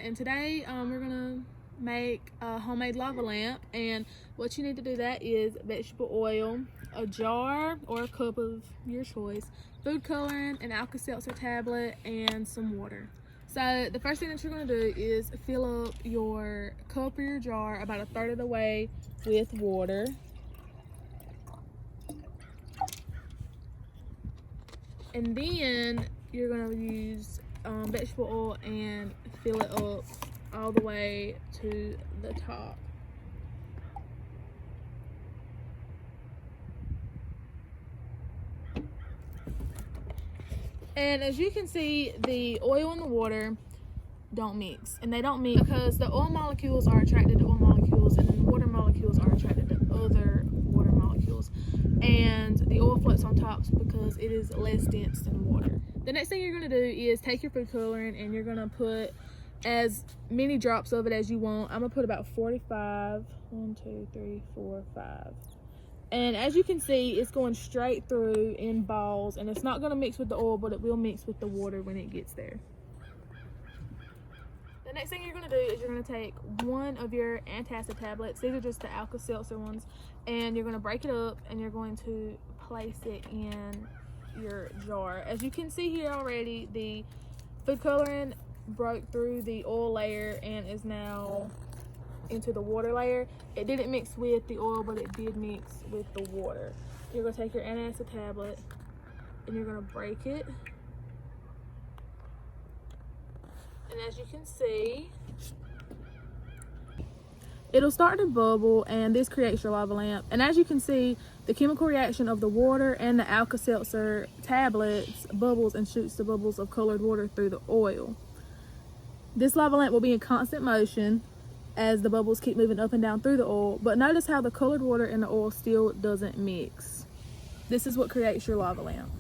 and today we're gonna make a homemade lava lamp. And what you need to do that is vegetable oil, a jar or a cup of your choice, food coloring, an Alka-Seltzer tablet, and some water. So the first thing that you're gonna do is fill up your cup or your jar about a third of the way with water. And then you're gonna use vegetable oil and fill it up all the way to the top. And as you can see, the oil and the water don't mix, and they don't mix because the oil molecules are attracted to oil molecules, and then the water molecules are attracted to other water molecules, and the oil floats on top because it is less dense than water. The next thing you're going to do is take your food coloring and you're going to put as many drops of it as you want. I'm going to put about 45. 1, 2, 3, 4, 5. And as you can see, it's going straight through in balls, and it's not going to mix with the oil, but it will mix with the water when it gets there. The next thing you're going to do is you're going to take one of your antacid tablets. These are just the Alka-Seltzer ones, and you're going to break it up and you're going to place it in your jar. As you can see here already, the food coloring broke through the oil layer and is now into the water layer. It didn't mix with the oil, but it did mix with the water. You're going to take your antacid tablet and you're going to break it. And as you can see, it'll start to bubble, and this creates your lava lamp. And as you can see, the chemical reaction of the water and the Alka-Seltzer tablets bubbles and shoots the bubbles of colored water through the oil. This lava lamp will be in constant motion as the bubbles keep moving up and down through the oil, but notice how the colored water and the oil still doesn't mix. This is what creates your lava lamp.